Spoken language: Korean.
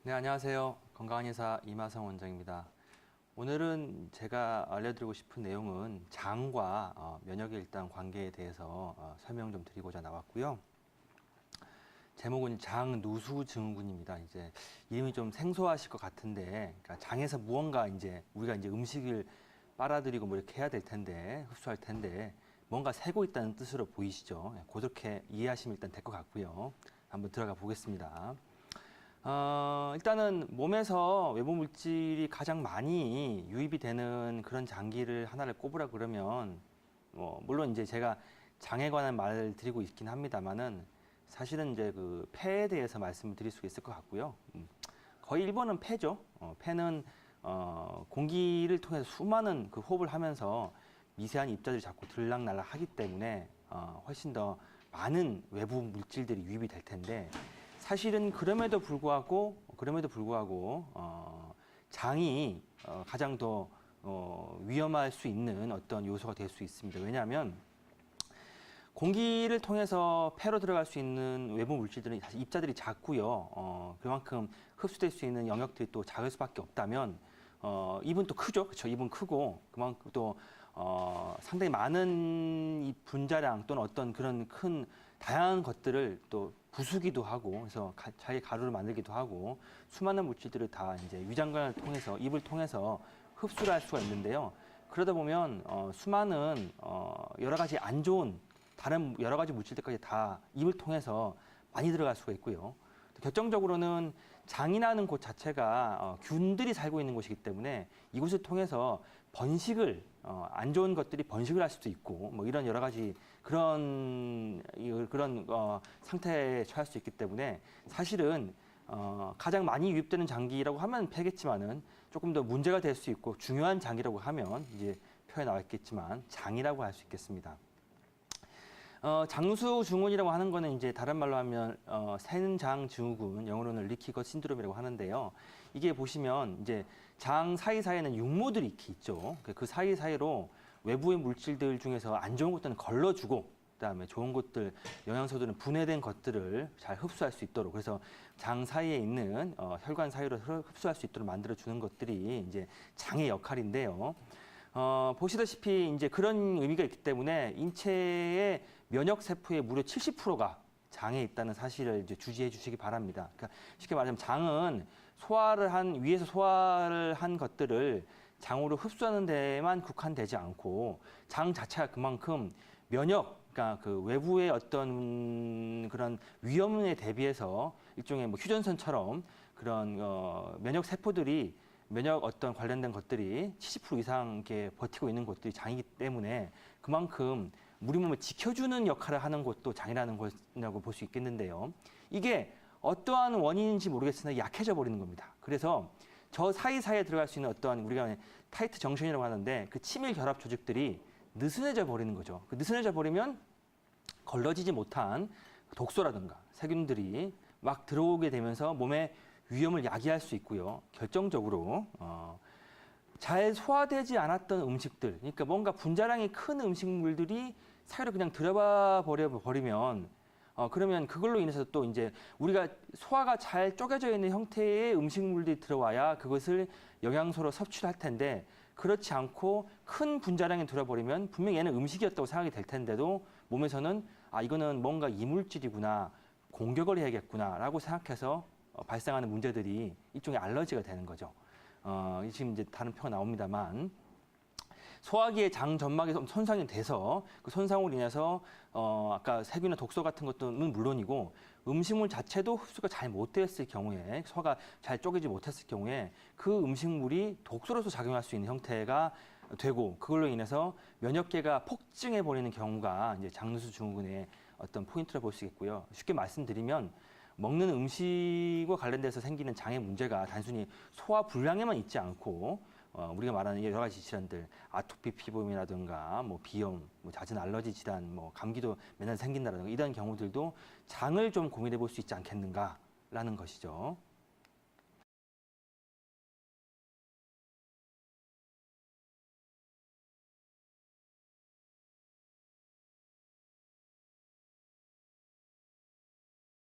네, 안녕하세요. 건강한 의사 이마성 원장입니다. 오늘은 제가 알려드리고 싶은 내용은 장과 면역의 일단 관계에 대해서 설명 좀 드리고자 나왔고요. 제목은 장누수 증후군입니다. 이제 이름이 좀 생소하실 것 같은데, 그러니까 장에서 무언가 우리가 음식을 빨아들이고 뭐 이렇게 해야 될 텐데, 흡수할 텐데, 뭔가 새고 있다는 뜻으로 보이시죠? 그렇게 이해하시면 일단 될 것 같고요. 한번 들어가 보겠습니다. 일단은 몸에서 외부 물질이 가장 많이 유입이 되는 그런 장기를 하나를 꼽으라 그러면, 물론 이제 제가 장에 관한 말을 드리고 있긴 합니다만은, 사실은 이제 그 폐에 대해서 말씀을 드릴 수 있을 것 같고요. 거의 1번은 폐죠. 폐는, 공기를 통해서 수많은 그 호흡을 하면서 미세한 입자들이 자꾸 들락날락 하기 때문에, 훨씬 더 많은 외부 물질들이 유입이 될 텐데, 사실은 그럼에도 불구하고 장이 가장 더 위험할 수 있는 어떤 요소가 될 수 있습니다. 왜냐하면 공기를 통해서 폐로 들어갈 수 있는 외부 물질들은 사실 입자들이 작고요. 그만큼 흡수될 수 있는 영역들이 또 작을 수밖에 없다면 입은 또 크죠. 그렇죠. 입은 크고 그만큼 또 상당히 많은 이 분자량 또는 어떤 그런 큰 다양한 것들을 또 부수기도 하고 그래서 자기 가루를 만들기도 하고 수많은 물질들을 다 이제 위장관을 통해서 입을 통해서 흡수를 할 수가 있는데요. 그러다 보면 수많은 여러 가지 안 좋은 다른 여러 가지 물질들까지 다 입을 통해서 많이 들어갈 수가 있고요. 결정적으로는 장이라는 곳 자체가 균들이 살고 있는 곳이기 때문에 이곳을 통해서 번식을 안 좋은 것들이 번식을 할 수도 있고 뭐 이런 여러 가지 그런 상태에 처할 수 있기 때문에 사실은 가장 많이 유입되는 장기라고 하면 폐겠지만은 조금 더 문제가 될 수 있고 중요한 장기라고 하면 이제 표에 나와 있겠지만 장이라고 할 수 있겠습니다. 장누수 증후군이라고 하는 거는 이제 다른 말로 하면 센장 증후군, 영어로는 리키거 신드롬이라고 하는데요. 이게 보시면 이제 장 사이사이에는 육모들이 이렇게 있죠. 그 사이사이로 외부의 물질들 중에서 안 좋은 것들은 걸러주고 그다음에 좋은 것들, 영양소들은 분해된 것들을 잘 흡수할 수 있도록 그래서 장 사이에 있는 혈관 사이로 흡수할 수 있도록 만들어 주는 것들이 이제 장의 역할인데요. 보시다시피 이제 그런 의미가 있기 때문에 인체의 면역 세포의 무려 70%가 장에 있다는 사실을 이제 주지해 주시기 바랍니다. 그러니까 쉽게 말하면 장은 위에서 소화를 한 것들을 장으로 흡수하는 데만 국한되지 않고 장 자체가 그만큼 그러니까 그 외부의 어떤 그런 위험에 대비해서 일종의 뭐 휴전선처럼 그런 면역 세포들이 면역 어떤 관련된 것들이 70% 이상 이렇게 버티고 있는 것들이 장이기 때문에 그만큼 우리 몸을 지켜주는 역할을 하는 것도 장이라는 것이라고 볼 수 있겠는데요. 이게 어떠한 원인인지 모르겠으나 약해져 버리는 겁니다. 그래서 저 사이사이에 들어갈 수 있는 어떠한 우리가 타이트 정션이라고 하는데 그 치밀 결합 조직들이 느슨해져 버리는 거죠. 그 느슨해져 버리면 걸러지지 못한 독소라든가 세균들이 막 들어오게 되면서 몸에 위험을 야기할 수 있고요. 결정적으로 잘 소화되지 않았던 음식들, 그러니까 뭔가 분자량이 큰 음식물들이 사이로 그냥 들어가 버리면 그러면 그걸로 인해서 또 이제 우리가 소화가 잘 쪼개져 있는 형태의 음식물들이 들어와야 그것을 영양소로 섭취를 할 텐데 그렇지 않고 큰 분자량이 들어버리면 분명히 얘는 음식이었다고 생각이 될 텐데도 몸에서는 이거는 뭔가 이물질이구나, 공격을 해야겠구나라고 생각해서 발생하는 문제들이 일종의 알러지가 되는 거죠. 지금 이제 다른 표가 나옵니다만 소화기의 장 점막에 손상이 돼서 그 손상으로 인해서 아까 세균이나 독소 같은 것들은 물론이고 음식물 자체도 흡수가 잘 못 되었을 경우에 소화가 잘 쪼개지 못했을 경우에 그 음식물이 독소로서 작용할 수 있는 형태가 되고 그걸로 인해서 면역계가 폭증해 버리는 경우가 이제 장누수 증후군의 어떤 포인트를 볼 수 있고요. 쉽게 말씀드리면 먹는 음식과 관련돼서 생기는 장의 문제가 단순히 소화 불량에만 있지 않고 우리가 말하는 여러 가지 질환들, 아토피 피부염이라든가 뭐 비염, 뭐 잦은 알러지 질환, 뭐 감기도 맨날 생긴다라든가 이런 경우들도 장을 좀 고민해 볼 수 있지 않겠는가라는 것이죠.